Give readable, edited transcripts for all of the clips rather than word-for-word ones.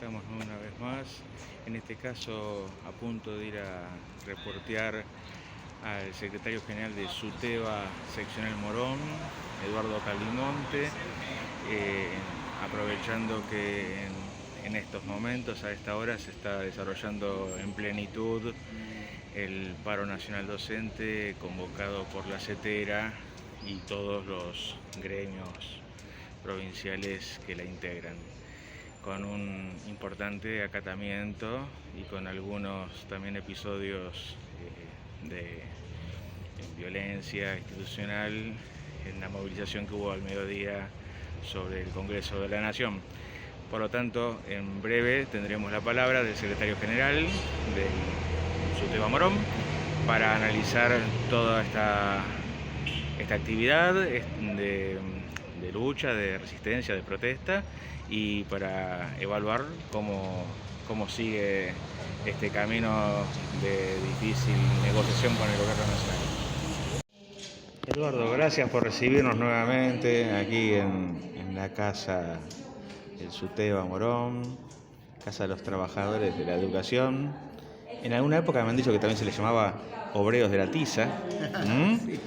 estamos una vez más, en este caso a punto de ir a reportear al secretario general de SUTEBA seccional Morón, Eduardo Calimonte, aprovechando que en estos momentos, a esta hora, se está desarrollando en plenitud el paro nacional docente convocado por la CETERA y todos los gremios provinciales que la integran, con un importante acatamiento y con algunos también episodios de violencia institucional en la movilización que hubo al mediodía sobre el Congreso de la Nación. Por lo tanto, en breve tendremos la palabra del secretario general del SUTEBA Morón para analizar toda esta actividad de lucha, de resistencia, de protesta, y para evaluar cómo sigue este camino de difícil negociación con el gobierno nacional. Eduardo, gracias por recibirnos nuevamente aquí en la casa del SUTEBA Morón, Casa de los Trabajadores de la Educación. En alguna época me han dicho que también se les llamaba Obreros de la Tiza. Sí.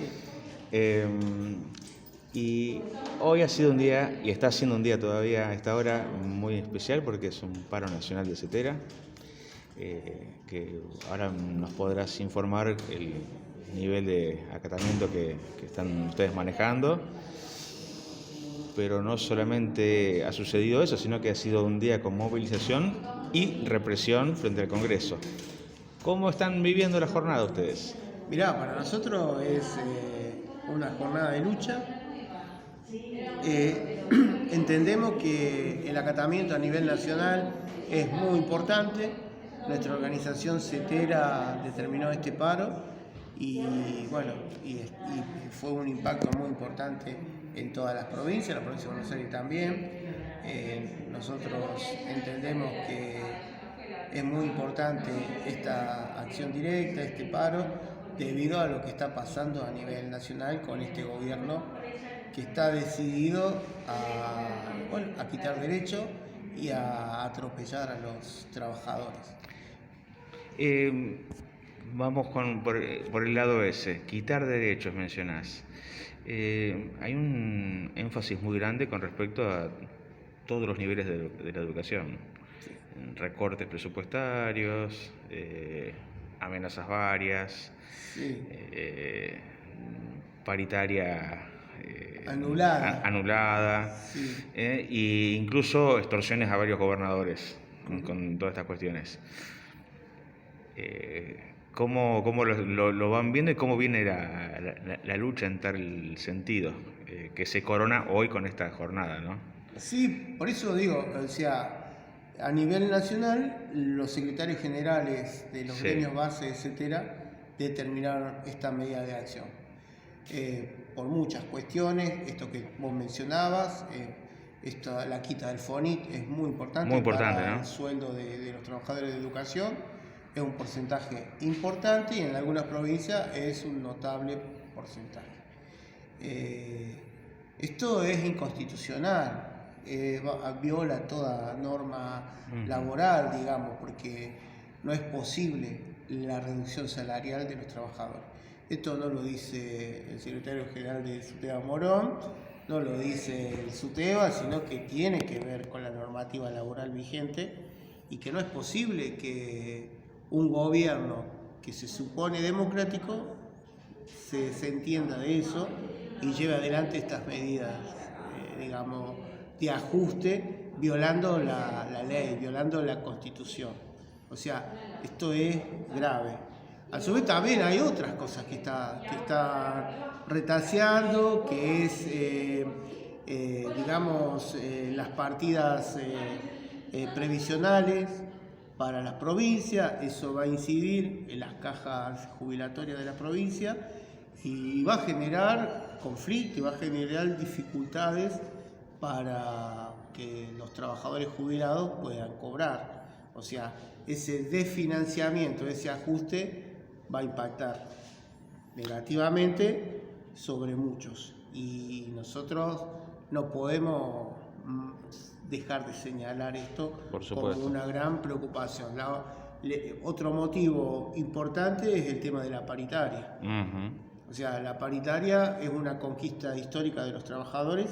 Y hoy ha sido un día, y está siendo un día todavía a esta hora, muy especial porque es un paro nacional de CETERA, que ahora nos podrás informar el nivel de acatamiento que están ustedes manejando. Pero no solamente ha sucedido eso, sino que ha sido un día con movilización y represión frente al Congreso. ¿Cómo están viviendo la jornada ustedes? Mirá, para nosotros es una jornada de lucha. Entendemos que el acatamiento a nivel nacional es muy importante. Nuestra organización CETERA determinó este paro y bueno, y fue un impacto muy importante en todas las provincias, la provincia de Buenos Aires también. Nosotros entendemos que es muy importante esta acción directa, este paro, debido a lo que está pasando a nivel nacional con este gobierno que está decidido a quitar derechos y a atropellar a los trabajadores. Vamos por el lado ese, quitar derechos mencionás. Hay un énfasis muy grande con respecto a todos los niveles de la educación. Sí. Recortes presupuestarios, amenazas varias, Sí. Paritaria Anulada. Sí. E incluso extorsiones a varios gobernadores con todas estas cuestiones. ¿Cómo lo van viendo y cómo viene la lucha en tal sentido, que se corona hoy con esta jornada, ¿no? Sí, por eso digo, o sea, a nivel nacional, los secretarios generales de los gremios base, etcétera, determinaron esta medida de acción. Por muchas cuestiones, esto que vos mencionabas, la quita del FONIT es muy importante para ¿no? El sueldo de los trabajadores de educación. Es un porcentaje importante y en algunas provincias es un notable porcentaje. Esto es inconstitucional. Viola toda norma laboral, digamos, porque no es posible la reducción salarial de los trabajadores. Esto no lo dice el secretario general de SUTEBA Morón, no lo dice el SUTEBA, sino que tiene que ver con la normativa laboral vigente y que no es posible que un gobierno que se supone democrático se entienda de eso y lleve adelante estas medidas, digamos, de ajuste, violando la ley, violando la Constitución. O sea, esto es grave. A su vez también hay otras cosas que está retaseando, que es, digamos, las partidas previsionales para las provincias. Eso va a incidir en las cajas jubilatorias de la provincia y va a generar conflicto y va a generar dificultades para que los trabajadores jubilados puedan cobrar. O sea, ese desfinanciamiento, ese ajuste va a impactar negativamente sobre muchos y nosotros no podemos dejar de señalar esto Por como supuesto. una gran preocupación. Otro motivo importante es el tema de la paritaria. O sea, la paritaria es una conquista histórica de los trabajadores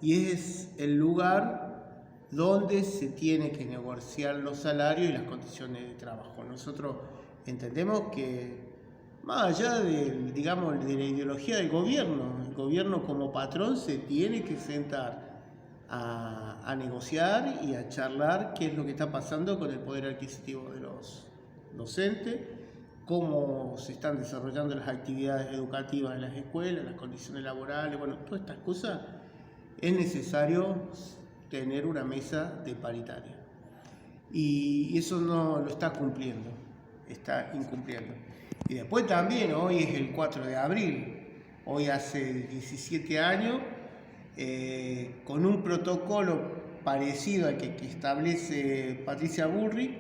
y es el lugar donde se tiene que negociar los salarios y las condiciones de trabajo. Nosotros entendemos que, más allá digamos, de la ideología del gobierno, el gobierno como patrón se tiene que sentar a negociar y a charlar qué es lo que está pasando con el poder adquisitivo de los docentes, cómo se están desarrollando las actividades educativas en las escuelas, las condiciones laborales, bueno, todas estas cosas. Es necesario tener una mesa de paritaria. Y eso no lo está cumpliendo, está incumpliendo. Y después también, hoy es el 4 de abril, hoy hace 17 años, con un protocolo parecido al que establece Patricia Bullrich,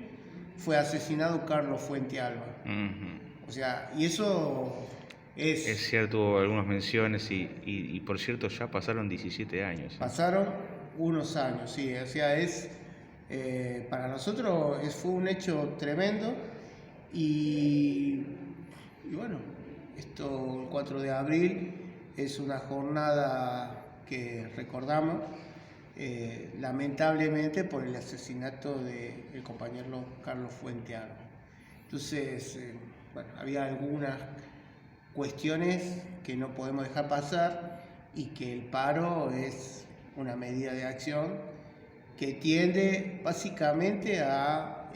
fue asesinado Carlos Fuente Alba. O sea, y eso es cierto, hubo algunas menciones y por cierto ya pasaron 17 años. Pasaron unos años, sí, o sea, para nosotros fue un hecho tremendo y bueno, esto el 4 de abril es una jornada que recordamos lamentablemente por el asesinato del compañero Carlos Fuente Alba. Entonces, bueno, había algunas cuestiones que no podemos dejar pasar y que el paro es una medida de acción que tiende básicamente a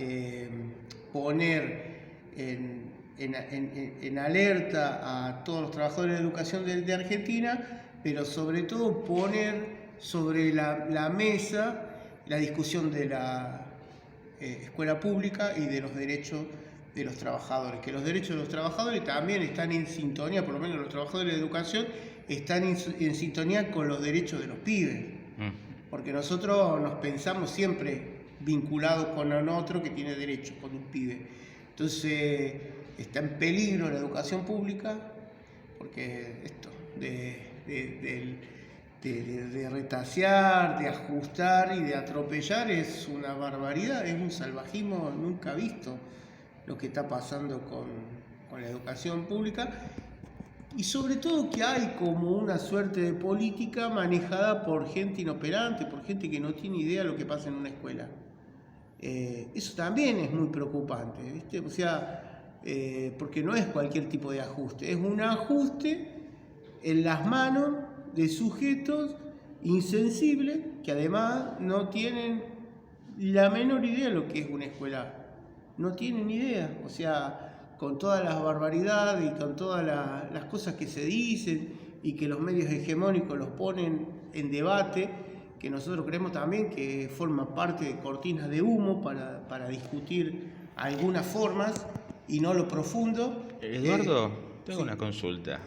poner en alerta a todos los trabajadores de educación de Argentina, pero sobre todo poner sobre la mesa la discusión de la escuela pública y de los derechos de los trabajadores, que los derechos de los trabajadores también están en sintonía, por lo menos los trabajadores de educación están en sintonía con los derechos de los pibes, porque nosotros nos pensamos siempre vinculados con un otro que tiene derechos, con un pibe. Entonces está en peligro la educación pública, porque esto de retasear, de ajustar y de atropellar es una barbaridad, es un salvajismo nunca visto lo que está pasando con la educación pública, y sobre todo que hay como una suerte de política manejada por gente inoperante, por gente que no tiene idea de lo que pasa en una escuela. Eso también es muy preocupante, ¿viste? O sea, porque no es cualquier tipo de ajuste, es un ajuste en las manos de sujetos insensibles que además no tienen la menor idea de lo que es una escuela. No tienen idea, o sea, con todas las barbaridades y con todas las cosas que se dicen y que los medios hegemónicos los ponen en debate, que nosotros creemos también que forma parte de cortinas de humo para discutir algunas formas y no lo profundo. Eduardo, tengo sí. una consulta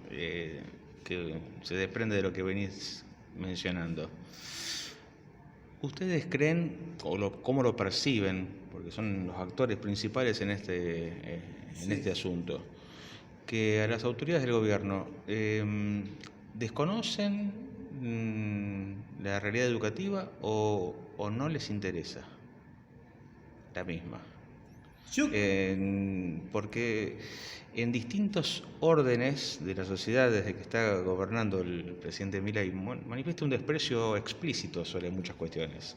que se desprende de lo que venís mencionando. ¿Ustedes creen, cómo lo perciben, porque son los actores principales en este asunto, que a las autoridades del gobierno desconocen la realidad educativa o no les interesa la misma? Porque en distintos órdenes de la sociedad, desde que está gobernando el presidente Milei, manifiesta un desprecio explícito sobre muchas cuestiones,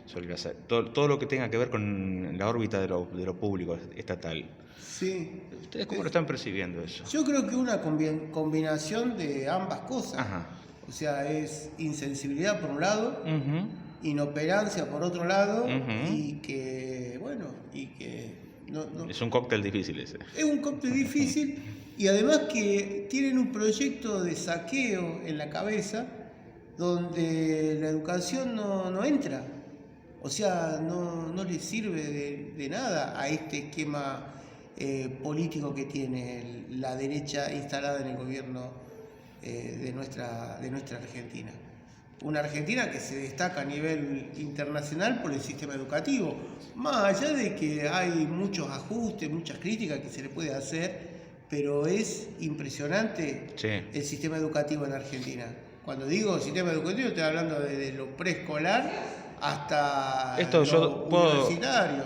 sobre todo lo que tenga que ver con la órbita de lo público estatal. Sí. ¿Ustedes cómo lo están percibiendo eso? Yo creo que una combinación de ambas cosas. Ajá. O sea, es insensibilidad por un lado, Uh-huh. inoperancia por otro lado, Uh-huh. y que, bueno, no, Es un cóctel difícil ese. es un cóctel difícil, y además que tienen un proyecto de saqueo en la cabeza donde la educación no entra. O sea, no le sirve de nada a este esquema político que tiene la derecha instalada en el gobierno de nuestra Argentina. Una Argentina que se destaca a nivel internacional por el sistema educativo, más allá de que hay muchos ajustes, muchas críticas que se le puede hacer, pero es impresionante el sistema educativo en Argentina. Cuando digo sistema educativo estoy hablando de lo preescolar hasta Esto yo lo universitario.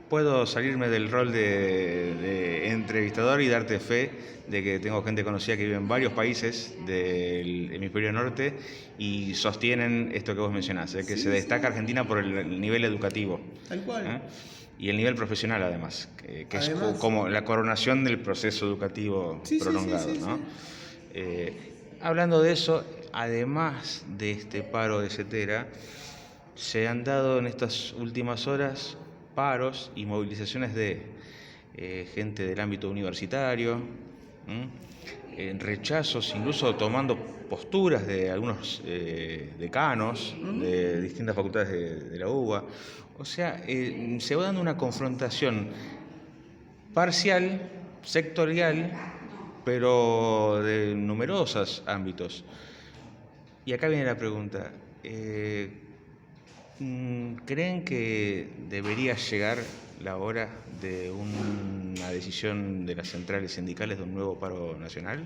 puedo salirme del rol de entrevistador y darte fe de que tengo gente conocida que vive en varios países del hemisferio norte y sostienen esto que vos mencionás, que Sí, se destaca sí, Argentina por el nivel educativo. tal cual. Y el nivel profesional además, que es Además, como la coronación del proceso educativo sí, sí, sí, prolongado, sí, ¿no? sí. Hablando de eso, además de este paro de Cetera, se han dado en estas últimas horas paros y movilizaciones de gente del ámbito universitario, en rechazos, incluso tomando posturas de algunos decanos de distintas facultades de la UBA. O sea, se va dando una confrontación parcial, sectorial, pero de numerosos ámbitos. Y acá viene la pregunta. ¿Creen que debería llegar la hora de una decisión de las centrales sindicales de un nuevo paro nacional?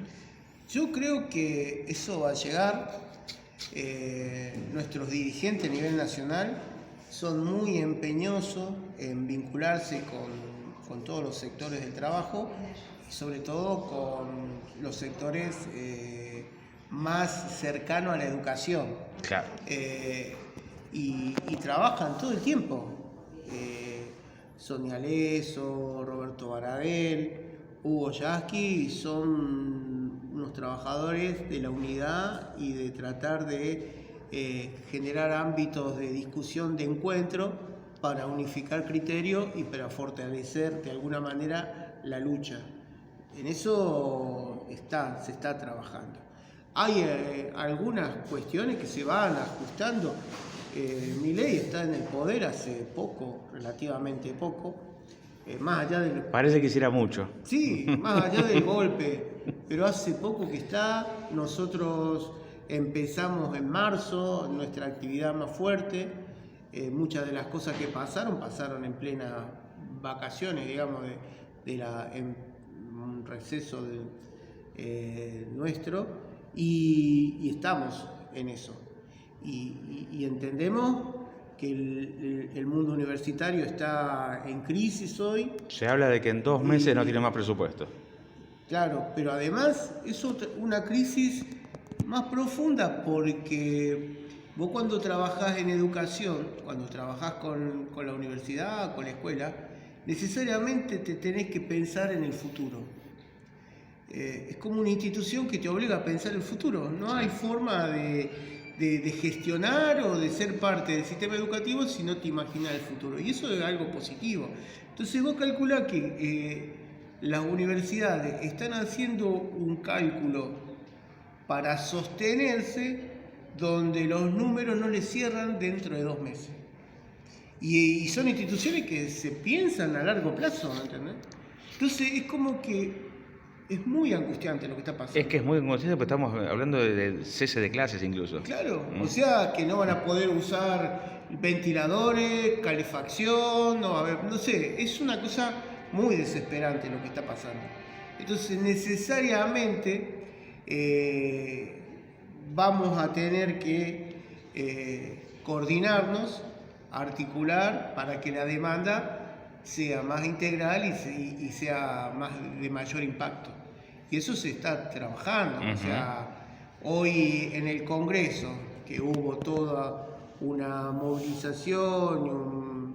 Yo creo que eso va a llegar. Nuestros dirigentes a nivel nacional son muy empeñosos en vincularse con todos los sectores del trabajo y sobre todo con los sectores más cercanos a la educación. Claro. Y trabajan todo el tiempo. Sonia Leso, Roberto Baradel, Hugo Yasky son unos trabajadores de la unidad y de tratar de generar ámbitos de discusión, de encuentro para unificar criterios y para fortalecer de alguna manera la lucha. En eso se está trabajando. Hay algunas cuestiones que se van ajustando. Milei está en el poder hace poco, relativamente poco, más allá del... Parece que hiciera mucho. Sí, más allá del golpe, pero hace poco que está. Nosotros empezamos en marzo nuestra actividad más fuerte. Muchas de las cosas que pasaron en plena vacaciones, digamos, en un receso nuestro, y estamos en eso. Y entendemos que el mundo universitario está en crisis hoy. Se habla de que en 2 meses no tiene más presupuesto. Claro, pero además es una crisis más profunda porque vos cuando trabajás en educación, cuando trabajás con la universidad, con la escuela, necesariamente te tenés que pensar en el futuro. Es como una institución que te obliga a pensar el futuro. No hay forma de gestionar o de ser parte del sistema educativo si no te imaginas el futuro. Y eso es algo positivo. Entonces vos calculás que las universidades están haciendo un cálculo para sostenerse donde los números no les cierran dentro de 2 meses. Y son instituciones que se piensan a largo plazo, ¿entendés? Entonces es como que es muy angustiante lo que está pasando. Es que es muy angustiante porque estamos hablando de cese de clases incluso. Claro, o sea que no van a poder usar ventiladores, calefacción, no sé, es una cosa muy desesperante lo que está pasando. Entonces necesariamente vamos a tener que coordinarnos, articular para que la demanda sea más integral y sea de mayor impacto. Y eso se está trabajando. O sea, hoy en el Congreso, que hubo toda una movilización,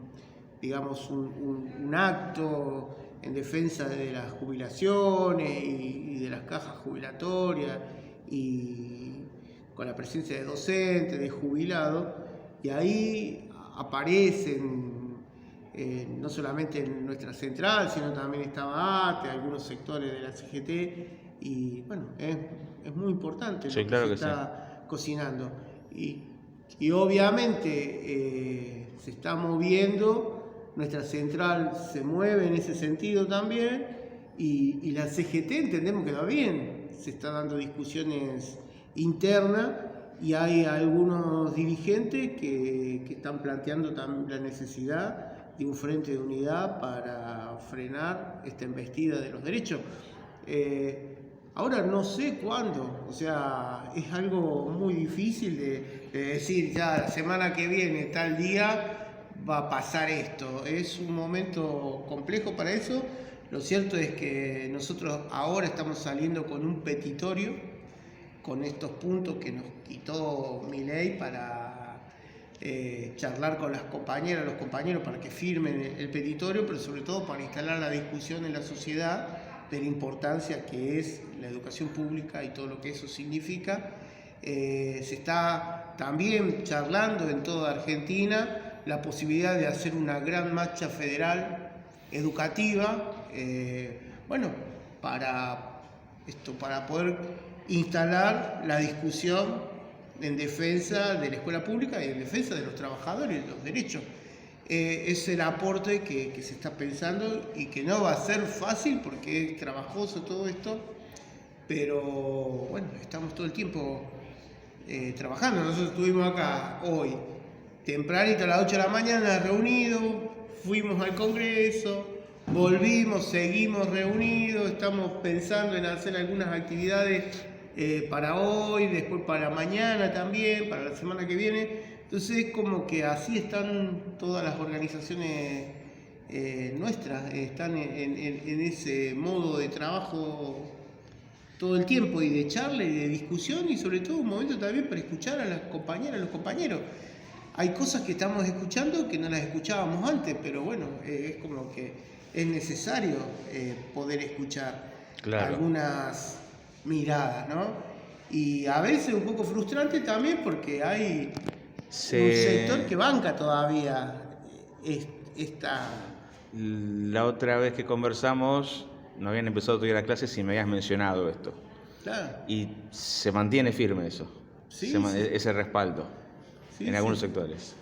un acto en defensa de las jubilaciones y de las cajas jubilatorias, y con la presencia de docentes, de jubilados, y ahí aparecen no solamente en nuestra central, sino también estaba ATE, algunos sectores de la CGT, y bueno, es muy importante lo que se está cocinando. Y obviamente se está moviendo, nuestra central se mueve en ese sentido también, y la CGT entendemos que va bien, se están dando discusiones internas, y hay algunos dirigentes que están planteando también la necesidad de un frente de unidad para frenar esta embestida de los derechos. Ahora no sé cuándo, o sea, es algo muy difícil de de decir ya la semana que viene, tal día, va a pasar esto. Es un momento complejo para eso. Lo cierto es que nosotros ahora estamos saliendo con un petitorio, con estos puntos que nos quitó Milei para charlar con las compañeras, los compañeros para que firmen el petitorio, pero sobre todo para instalar la discusión en la sociedad de la importancia que es la educación pública y todo lo que eso significa. Se está también charlando en toda Argentina la posibilidad de hacer una gran marcha federal educativa, para poder instalar la discusión en defensa de la escuela pública y en defensa de los trabajadores, los derechos. Es el aporte que se está pensando y que no va a ser fácil porque es trabajoso todo esto, pero bueno, estamos todo el tiempo trabajando. Nosotros estuvimos acá hoy, tempranito a las 8 de la mañana reunidos, fuimos al Congreso, volvimos, seguimos reunidos, estamos pensando en hacer algunas actividades para hoy, después para mañana también, para la semana que viene. Entonces es como que así están todas las organizaciones nuestras, están en ese modo de trabajo todo el tiempo y de charla y de discusión, y sobre todo un momento también para escuchar a las compañeras, a los compañeros. Hay cosas que estamos escuchando que no las escuchábamos antes, pero bueno, es como que es necesario poder escuchar algunas miradas, ¿no? Y a veces un poco frustrante también porque hay un sector que banca todavía esta... La otra vez que conversamos, no habían empezado todavía las clases y me habías mencionado esto. Claro. Y se mantiene firme eso, Sí, ese respaldo en algunos sectores.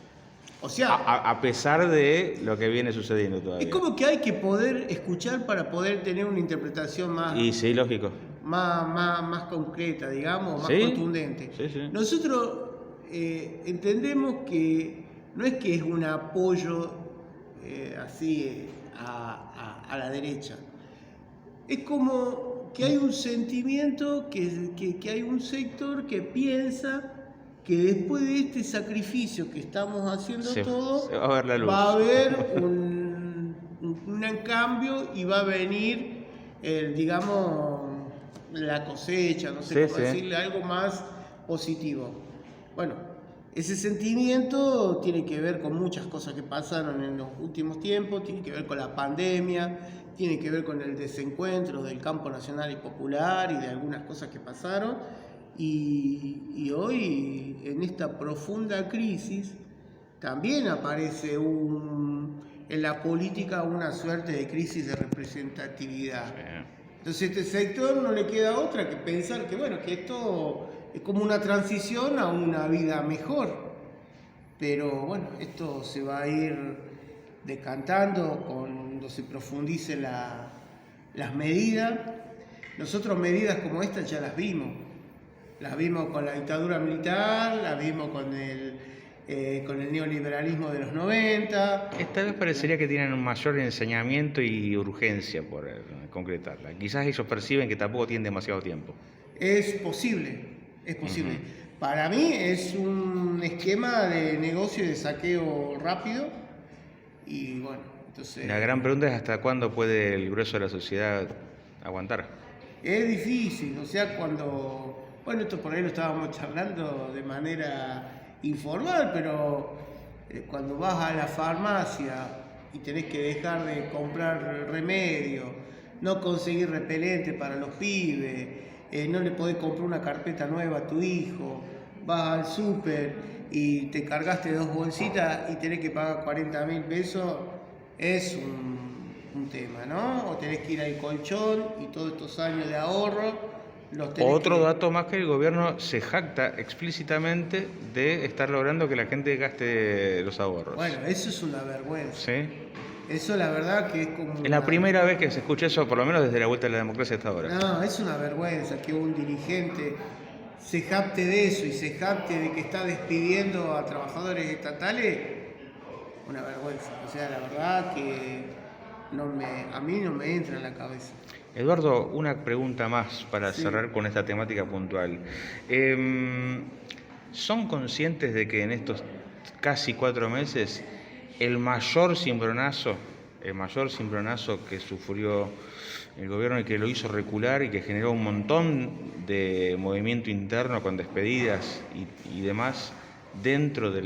O sea, a pesar de lo que viene sucediendo todavía. es como que hay que poder escuchar para poder tener una interpretación más... Y sí, lógico. Más concreta, digamos, más contundente. Sí. Nosotros entendemos que no es que es un apoyo así a la derecha. Es como que hay un sentimiento, que hay un sector que piensa que después de este sacrificio que estamos haciendo todos, va a ver la luz. Va a haber un cambio y va a venir, la cosecha, no sé cómo decirle, algo más positivo. Bueno, ese sentimiento tiene que ver con muchas cosas que pasaron en los últimos tiempos, tiene que ver con la pandemia, tiene que ver con el desencuentro del campo nacional y popular y de algunas cosas que pasaron. Y hoy, en esta profunda crisis, también aparece en la política una suerte de crisis de representatividad. Entonces, a este sector no le queda otra que pensar que esto es como una transición a una vida mejor. Pero bueno, esto se va a ir decantando cuando se profundicen las medidas. Nosotros medidas como esta ya las vimos. Las vimos con la dictadura militar, las vimos con el neoliberalismo de los 90. Esta vez parecería que tienen un mayor ensañamiento y urgencia por concretarla. Quizás ellos perciben que tampoco tienen demasiado tiempo. Es posible. Para mí es un esquema de negocio y de saqueo rápido. Y bueno, entonces... La gran pregunta es hasta cuándo puede el grueso de la sociedad aguantar. Es difícil, o sea, cuando... Bueno, esto por ahí lo estábamos charlando de manera informal, pero cuando vas a la farmacia y tenés que dejar de comprar remedio, no conseguir repelente para los pibes, no le podés comprar una carpeta nueva a tu hijo, vas al súper y te cargaste 2 bolsitas y tenés que pagar 40.000 pesos, es un tema, ¿no? O tenés que ir al colchón y todos estos años de ahorro... Otro dato más que el gobierno se jacta explícitamente de estar logrando que la gente gaste los ahorros. Bueno, eso es una vergüenza. Sí. Eso la verdad que es como... Es la primera vez que se escucha eso, por lo menos desde la vuelta de la democracia hasta ahora. No, es una vergüenza que un dirigente se jacte de eso y se jacte de que está despidiendo a trabajadores estatales. Una vergüenza. O sea, la verdad que a mí no me entra en la cabeza. Eduardo, una pregunta más para cerrar con esta temática puntual. ¿son conscientes de que en estos casi 4 meses el mayor cimbronazo que sufrió el gobierno y que lo hizo recular y que generó un montón de movimiento interno con despedidas y demás dentro de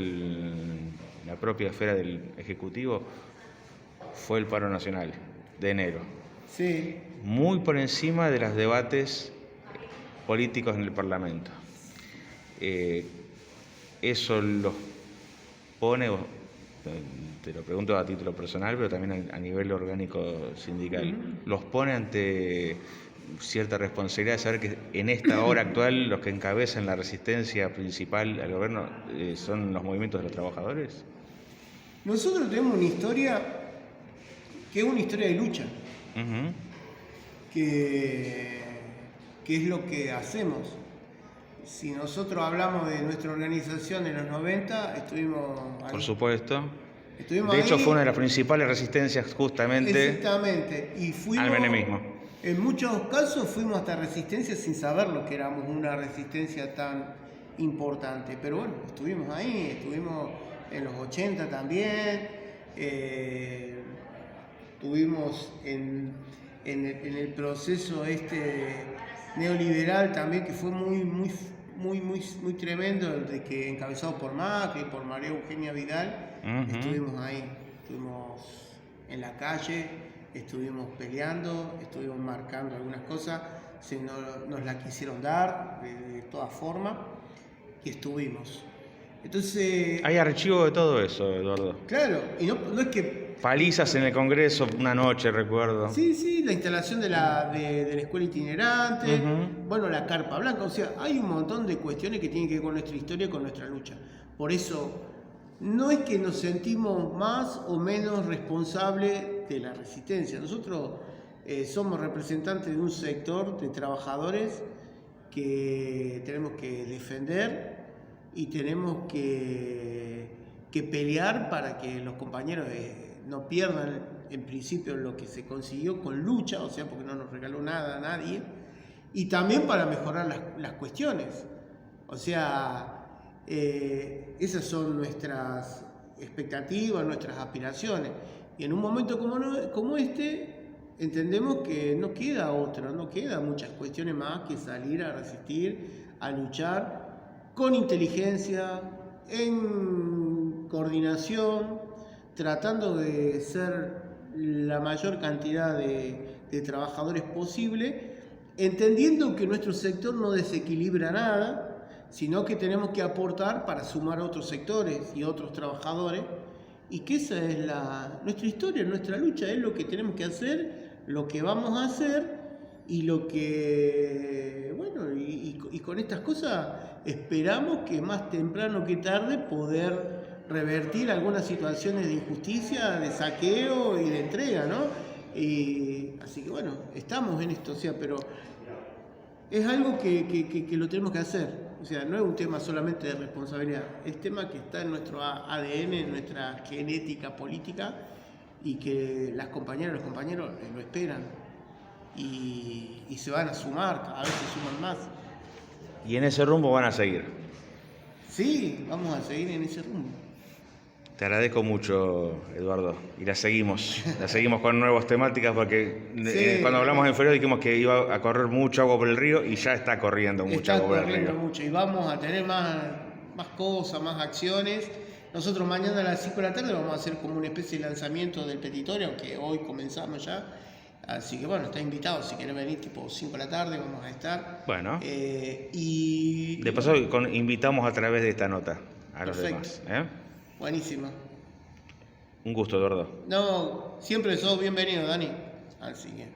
la propia esfera del Ejecutivo, fue el paro nacional de enero? Sí. Muy por encima de los debates políticos en el Parlamento. Eso los pone, te lo pregunto a título personal, pero también a nivel orgánico sindical, los pone ante cierta responsabilidad de saber que en esta hora actual los que encabezan la resistencia principal al gobierno son los movimientos de los trabajadores. Nosotros tenemos una historia que es una historia de lucha, que es lo que hacemos. Si nosotros hablamos de nuestra organización en los 90, estuvimos ahí. Por supuesto. Estuvimos de hecho, ahí, fue una de las principales resistencias justamente exactamente, y fuimos, al menemismo. En muchos casos fuimos hasta resistencia sin saber lo que éramos una resistencia tan importante. Pero bueno, estuvimos ahí, estuvimos en los 80 también, estuvimos en el proceso neoliberal también, que fue muy tremendo, de que encabezado por Macri, por María Eugenia Vidal. Estuvimos ahí, estuvimos en la calle, estuvimos peleando, estuvimos marcando algunas cosas, nos la quisieron dar de todas formas, y estuvimos. Entonces, hay archivo de todo eso, Eduardo. Claro, y no es que... Palizas en el Congreso una noche, recuerdo. Sí, la instalación de la escuela itinerante, bueno, la carpa blanca, o sea, hay un montón de cuestiones que tienen que ver con nuestra historia y con nuestra lucha. Por eso, no es que nos sentimos más o menos responsables de la resistencia. Nosotros somos representantes de un sector de trabajadores que tenemos que defender y tenemos que pelear para que los compañeros no pierdan en principio lo que se consiguió con lucha, o sea, porque no nos regaló nada a nadie, y también para mejorar las cuestiones. O sea, esas son nuestras expectativas, nuestras aspiraciones. Y en un momento como este, entendemos que no queda muchas cuestiones más que salir a resistir, a luchar con inteligencia, en coordinación, tratando de ser la mayor cantidad de trabajadores posible, entendiendo que nuestro sector no desequilibra nada, sino que tenemos que aportar para sumar a otros sectores y otros trabajadores, y que esa es nuestra historia, nuestra lucha, es lo que tenemos que hacer, lo que vamos a hacer, y lo que, bueno, y con estas cosas esperamos que más temprano que tarde poder revertir algunas situaciones de injusticia, de saqueo y de entrega, ¿no? Así que bueno, estamos en esto, o sea, pero es algo que lo tenemos que hacer. O sea, no es un tema solamente de responsabilidad, es tema que está en nuestro ADN, en nuestra genética política, y que las compañeras y los compañeros lo esperan y se van a sumar, cada vez se suman más. Y en ese rumbo van a seguir. Sí, vamos a seguir en ese rumbo. Te agradezco mucho, Eduardo, y la seguimos con nuevas temáticas, porque cuando hablamos en febrero dijimos que iba a correr mucha agua por el río y ya está corriendo mucha agua por el río. Está corriendo mucho y vamos a tener más cosas, más acciones. Nosotros mañana a las 5 de la tarde vamos a hacer como una especie de lanzamiento del petitorio, aunque hoy comenzamos ya. Así que bueno, está invitado, si querés venir tipo 5 de la tarde vamos a estar. Bueno, y de paso invitamos a través de esta nota a los demás. Buenísimo. Un gusto, Eduardo. No, siempre sos bienvenido, Dani. Así que...